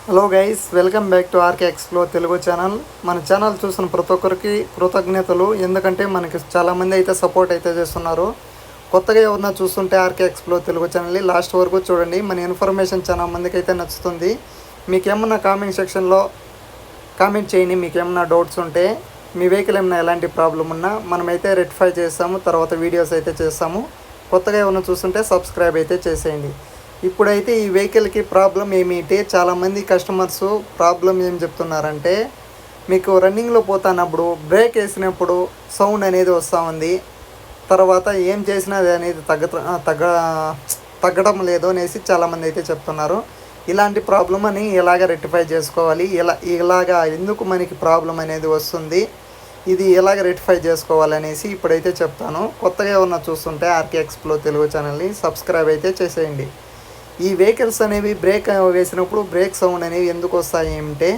Hello guys, welcome back to RK explore Telugu channel. మన channel చూసిన ప్రతి ఒక్కరికి కృతజ్ఞతలు. ఎందుకంటే మనకి చాలామంది అయితే సపోర్ట్ అయితే చేస్తున్నారు. కొత్తగా ఎవరన్నా చూస్తుంటే ఆర్కే ఎక్స్ప్లోర్ తెలుగు ఛానల్ని లాస్ట్ వరకు చూడండి. మన ఇన్ఫర్మేషన్ చాలా మందికి అయితే నచ్చుతుంది. మీకేమన్నా కామెంట్ సెక్షన్లో కామెంట్ చేయండి. మీకేమన్నా డౌట్స్ ఉంటే, మీ వెహికల్ ఏమైనా ఎలాంటి ప్రాబ్లం ఉన్నా మనమైతే రెక్టిఫై చేస్తాము. తర్వాత వీడియోస్ అయితే చేస్తాము. కొత్తగా ఎవరన్నా చూస్తుంటే సబ్స్క్రైబ్ అయితే చేసేయండి. ఇప్పుడైతే ఈ వెహికల్కి ప్రాబ్లం ఏమిటి, చాలామంది కస్టమర్స్ ప్రాబ్లం ఏం చెప్తున్నారంటే, మీకు రన్నింగ్లో పోతున్నప్పుడు బ్రేక్ వేసినప్పుడు సౌండ్ అనేది వస్తూ ఉంది. తర్వాత ఏం చేసినా అది అనేది తగ్గడం లేదు అనేసి చాలామంది అయితే చెప్తున్నారు. ఇలాంటి ప్రాబ్లం అని ఎలాగ రెక్టిఫై చేసుకోవాలి, ఇలాగా ఎందుకు మనకి ప్రాబ్లం అనేది వస్తుంది, ఇది ఎలాగ రెక్టిఫై చేసుకోవాలనేసి ఇప్పుడైతే చెప్తాను. కొత్తగా ఎవరన్నా చూస్తుంటే ఆర్కే ఎక్స్ప్లోర్ తెలుగు ఛానల్ని సబ్స్క్రైబ్ అయితే చేసేయండి. ఈ వెహికల్స్ అనేవి బ్రేక్ వేసినప్పుడు బ్రేక్ సౌండ్ అనేవి ఎందుకు వస్తాయి అంటే,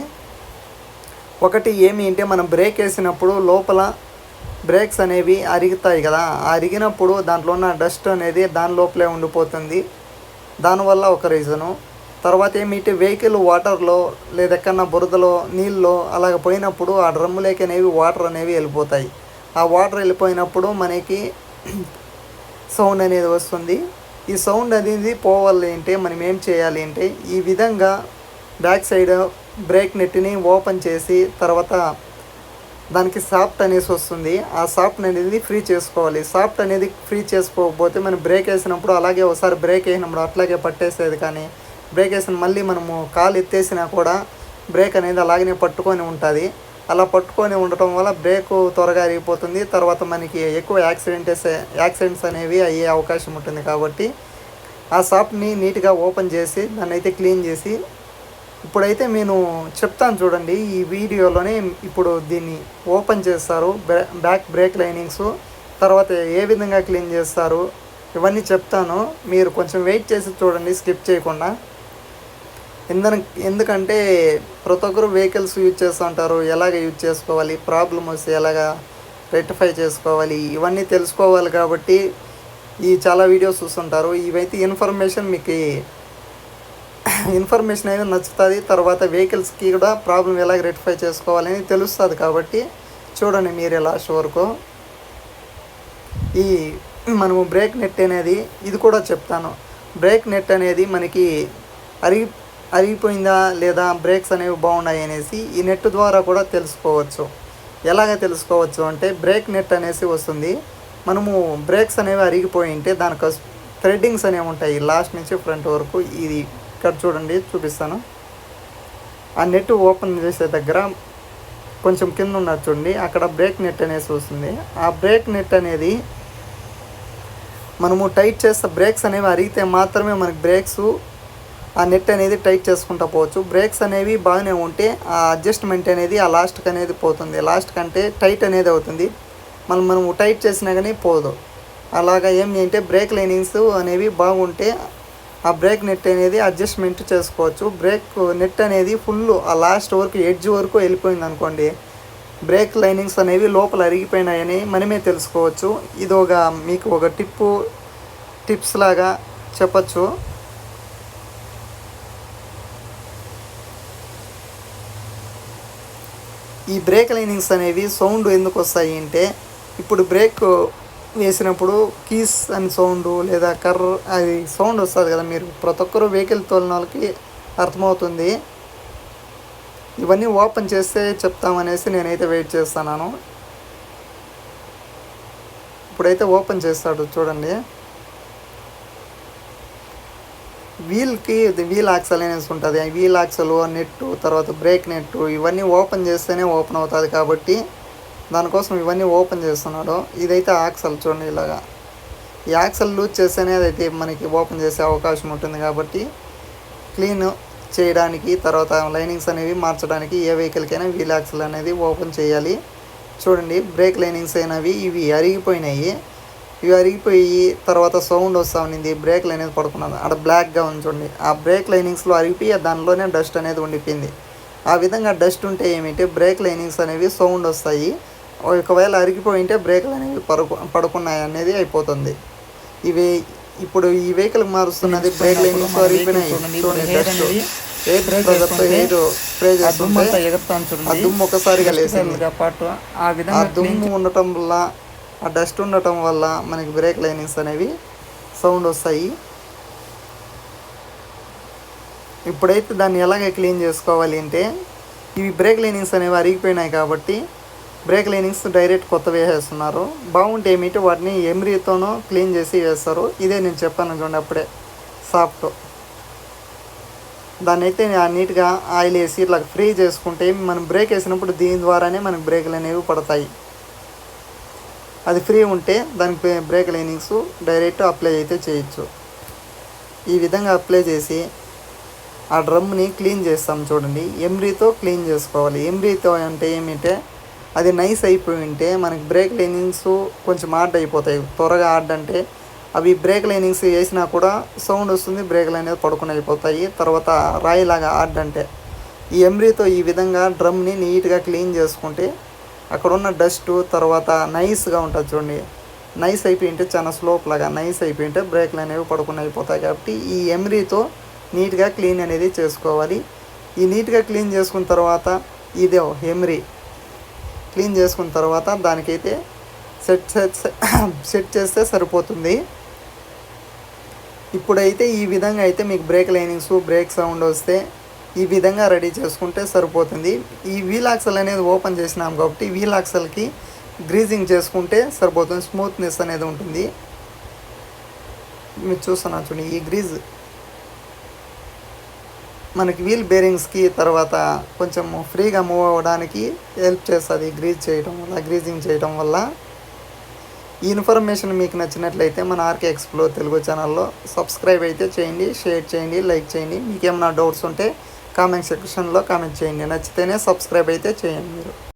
ఒకటి ఏమి అంటే మనం బ్రేక్ వేసినప్పుడు లోపల బ్రేక్స్ అనేవి అరుగుతాయి కదా. అరిగినప్పుడు దాంట్లో ఉన్న డస్ట్ అనేది దాని లోపలే ఉండిపోతుంది. దానివల్ల ఒక రీజను. తర్వాత ఏమిటి, వెహికల్ వాటర్లో లేదా ఎక్కడన్నా బురదలో నీళ్ళలో అలాగ పోయినప్పుడు ఆ డ్రమ్ములోకి అనేవి వాటర్ అనేవి వెళ్ళిపోతాయి. ఆ వాటర్ వెళ్ళిపోయినప్పుడు మనకి సౌండ్ అనేది వస్తుంది. ఈ సౌండ్ అనేది పోవాలి అంటే మనం ఏం చేయాలి అంటే, ఈ విధంగా బ్యాక్ సైడ్ బ్రేక్ నెట్ని ఓపెన్ చేసి తర్వాత దానికి సాఫ్ట్ అనేసి వస్తుంది. ఆ సాఫ్ట్ అనేది ఫ్రీ చేసుకోవాలి. సాఫ్ట్ అనేది ఫ్రీ చేసుకోకపోతే మనం బ్రేక్ వేసినప్పుడు అలాగే ఒకసారి బ్రేక్ వేసినప్పుడు అట్లాగే పట్టేసేది. కానీ బ్రేక్ వేసిన మళ్ళీ మనము కాలు ఎత్తేసినా కూడా బ్రేక్ అనేది అలాగనే పట్టుకొని ఉంటుంది. అలా పట్టుకొని ఉండటం వల్ల బ్రేక్ త్వరగా అరిగిపోతుంది. తర్వాత మనకి ఎక్కువ యాక్సిడెంట్స్ అనేవి అయ్యే అవకాశం ఉంటుంది. కాబట్టి ఆ షాప్ని నీట్గా ఓపెన్ చేసి దాన్ని అయితే క్లీన్ చేసి, ఇప్పుడైతే నేను చెప్తాను చూడండి. ఈ వీడియోలోనే ఇప్పుడు దీన్ని ఓపెన్ చేస్తారు, బ్యాక్ బ్రేక్ లైనింగ్స్, తర్వాత ఏ విధంగా క్లీన్ చేస్తారు ఇవన్నీ చెప్తాను. మీరు కొంచెం వెయిట్ చేసి చూడండి, స్కిప్ చేయకుండా. ఎందుకంటే ప్రతి ఒక్కరు వెహికల్స్ యూజ్ చేస్తూ ఉంటారు. ఎలాగ యూజ్ చేసుకోవాలి, ప్రాబ్లం వస్తే ఎలాగ రెక్టిఫై చేసుకోవాలి, ఇవన్నీ తెలుసుకోవాలి. కాబట్టి ఈ చాలా వీడియోస్ చూస్తుంటారు. ఇవైతే మీకు ఇన్ఫర్మేషన్ అనేది నచ్చుతుంది. తర్వాత వెహికల్స్కి కూడా ప్రాబ్లం ఎలాగ రెక్టిఫై చేసుకోవాలని తెలుస్తుంది. కాబట్టి చూడండి మీరు లాస్ట్ వరకు. ఈ మనము బ్రేక్ నెట్ అనేది ఇది కూడా చెప్తాను. బ్రేక్ నెట్ అనేది మనకి అరిగిపోయిందా లేదా, బ్రేక్స్ అనేవి బాగున్నాయి అనేసి ఈ నెట్ ద్వారా కూడా తెలుసుకోవచ్చు. ఎలాగ తెలుసుకోవచ్చు అంటే, బ్రేక్ నెట్ అనేసి వస్తుంది. మనము బ్రేక్స్ అనేవి అరిగిపోయి ఉంటే దానికి థ్రెడ్డింగ్స్ అనేవి ఉంటాయి లాస్ట్ నుంచి ఫ్రంట్ వరకు. ఇది ఇక్కడ చూడండి, చూపిస్తాను. ఆ నెట్ ఓపెన్ చేసే దగ్గర కొంచెం కింద ఉన్నది చూడండి, అక్కడ బ్రేక్ నెట్ అనేసి వస్తుంది. ఆ బ్రేక్ నెట్ అనేది మనము టైట్ చేస్తే బ్రేక్స్ అనేవి అరిగితే మాత్రమే మనకి బ్రేక్స్ ఆ నెట్ అనేది టైట్ చేసుకుంటూ పోవచ్చు. బ్రేక్స్ అనేవి బాగానే ఉంటే ఆ అడ్జస్ట్మెంట్ అనేది ఆ లాస్ట్కి అనేది పోతుంది. లాస్ట్ కంటే టైట్ అనేది అవుతుంది. మనము టైట్ చేసినా కానీ పోదు. అలాగా ఏమి అంటే బ్రేక్ లైనింగ్స్ అనేవి బాగుంటే ఆ బ్రేక్ నెట్ అనేది అడ్జస్ట్మెంట్ చేసుకోవచ్చు. బ్రేక్ నెట్ అనేది ఫుల్ ఆ లాస్ట్ వరకు ఎడ్జ్ వరకు వెళ్ళిపోయింది అనుకోండి, బ్రేక్ లైనింగ్స్ అనేవి లోపల అరిగిపోయినాయని మనమే తెలుసుకోవచ్చు. ఇది మీకు ఒక టిప్స్ లాగా చెప్పచ్చు. ఈ బ్రేక్ లైనింగ్స్ అనేవి సౌండ్ ఎందుకు వస్తాయి అంటే, ఇప్పుడు బ్రేక్ వేసినప్పుడు కీస్ అని సౌండ్ లేదా అది సౌండ్ వస్తుంది కదా. మీరు ప్రతి ఒక్కరు వెహికల్ తోలిన వాళ్ళకి అర్థమవుతుంది. ఇవన్నీ ఓపెన్ చేస్తే చెప్తామనేసి నేనైతే వెయిట్ చేస్తున్నాను. ఇప్పుడైతే ఓపెన్ చేస్తాడు చూడండి. వీల్ యాక్సల్ అనేసి ఉంటుంది. వీల్ యాక్సల్ నెట్టు, తర్వాత బ్రేక్ నెట్టు, ఇవన్నీ ఓపెన్ చేస్తేనే ఓపెన్ అవుతుంది. కాబట్టి దానికోసం ఇవన్నీ ఓపెన్ చేస్తున్నాడు. ఇదైతే యాక్సల్ చూడండి, ఇలాగా ఈ యాక్సల్ లూజ్ చేస్తేనే అదైతే మనకి ఓపెన్ చేసే అవకాశం ఉంటుంది. కాబట్టి క్లీన్ చేయడానికి, తర్వాత లైనింగ్స్ అనేవి మార్చడానికి ఏ వెహికల్కైనా వీల్ యాక్సల్ అనేది ఓపెన్ చేయాలి. చూడండి, బ్రేక్ లైనింగ్స్ అయినవి ఇవి అరిగిపోయినాయి. ఇవి అరిగిపోయి తర్వాత సౌండ్ వస్తూ ఉన్నింది. బ్రేక్ లైన్ అనేది పడుకున్నది, అక్కడ బ్లాక్గా ఉంచండి. ఆ బ్రేక్ లైనింగ్స్లో అరిగిపోయి దానిలోనే డస్ట్ అనేది ఉండిపోయింది. ఆ విధంగా డస్ట్ ఉంటే ఏమిటి, బ్రేక్ లైనింగ్స్ అనేవి సౌండ్ వస్తాయి. ఒకవేళ అరిగిపోయి ఉంటే బ్రేక్లు అనేవి పడుకున్నాయి అనేది అయిపోతుంది. ఇప్పుడు ఈ వెహికల్ మారుస్తున్నది బ్రేక్ లైనింగ్స్ అరిగిపోయినాయి చూడండి, డస్ట్ ఎయిర్ ప్రెజర్తో ఎయిర్ స్ప్రే ఆ దుమ్ము చేస్తుంటే అంతా ఎగురుతాను ఆ చూడండి, దుమ్ము ఒకసారిగా లేసింది. డస్ట్గా పాటు ఆ ఆ విధంగా దుమ్ము ఉండటం వల్ల, ఆ డస్ట్ ఉండటం వల్ల మనకి బ్రేక్ లైనింగ్స్ అనేవి సౌండ్ వస్తాయి. ఇప్పుడైతే దాన్ని ఎలాగ క్లీన్ చేసుకోవాలి అంటే, ఇవి బ్రేక్ లైనింగ్స్ అనేవి అరిగిపోయినాయి కాబట్టి బ్రేక్ లైనింగ్స్ డైరెక్ట్ కొత్త వేసేస్తున్నారు. బాగుంటే ఏమిటి వాటిని ఎమ్రీతోనో క్లీన్ చేసి వేస్తారు. ఇదే నేను చెప్పాను చూడండి అప్పుడే, సాఫ్ట్. దాన్ని అయితే నీట్గా ఆయిల్ వేసి ఇట్లా ఫ్రీ చేసుకుంటే మనం బ్రేక్ వేసినప్పుడు దీని ద్వారానే మనకు బ్రేకులు అనేవి పడతాయి. అది ఫ్రీ ఉంటే దానికి బ్రేక్ లైనింగ్స్ డైరెక్ట్ అప్లై అయితే చేయొచ్చు. ఈ విధంగా అప్లై చేసి ఆ డ్రమ్ని క్లీన్ చేస్తాం చూడండి. ఎమ్రీతో క్లీన్ చేసుకోవాలి. ఎమ్రీతో అంటే ఏమిటంటే అది నైస్ అయిపోయి ఉంటే మనకి బ్రేక్ లైనింగ్స్ కొంచెం హార్డ్ అయిపోతాయి. త్వరగా హార్డ్ అంటే అవి బ్రేక్ లైనింగ్స్ వేసినా కూడా సౌండ్ వస్తుంది, బ్రేక్లు అనేది పడుకుని అయిపోతాయి. తర్వాత రాయిలాగా హార్డ్ అంటే ఈ ఎమ్రీతో ఈ విధంగా డ్రమ్ని నీట్గా క్లీన్ చేసుకుంటే అక్కడ ఉన్న డస్ట్ తర్వాత నైస్గా ఉంటుంది చూడండి. నైస్ అయిపోయి ఉంటే చాలా స్లోప్ లాగా నైస్ అయిపోయి ఉంటే బ్రేక్లు అనేవి పడుకుని అయిపోతాయి. కాబట్టి ఈ ఎమ్రీతో నీట్గా క్లీన్ అనేది చేసుకోవాలి. ఈ నీట్గా క్లీన్ చేసుకున్న తర్వాత ఇదే ఎమ్రీ క్లీన్ చేసుకున్న తర్వాత దానికైతే సెట్ చేస్తే సరిపోతుంది. ఇప్పుడైతే ఈ విధంగా అయితే మీకు బ్రేక్ లైనింగ్స్, బ్రేక్ సౌండ్ వస్తే ఈ విధంగా రెడీ చేసుకుంటే సరిపోతుంది. ఈ వీల్ యాక్సెల్ అనేది ఓపెన్ చేసినాం కాబట్టి వీల్ యాక్సెల్కి గ్రీజింగ్ చేసుకుంటే సరిపోతుంది. స్మూత్నెస్ అనేది ఉంటుంది. మీరు చూస్తున్నారు చూడండి, ఈ గ్రీజ్ మనకి వీల్ బేరింగ్స్కి తర్వాత కొంచెం ఫ్రీగా మూవ్ అవ్వడానికి హెల్ప్ చేస్తుంది గ్రీజింగ్ చేయడం వల్ల. ఈ ఇన్ఫర్మేషన్ మీకు నచ్చినట్లయితే మన ఆర్కే ఎక్స్ప్లోర్ తెలుగు ఛానల్లో సబ్స్క్రైబ్ అయితే చేయండి, షేర్ చేయండి, లైక్ చేయండి. మీకు ఏమైనా డౌట్స్ ఉంటే కామెంట్ సెక్షన్లో కామెంట్ చేయండి. నచ్చితేనే సబ్స్క్రైబ్ అయితే చేయండి మీరు.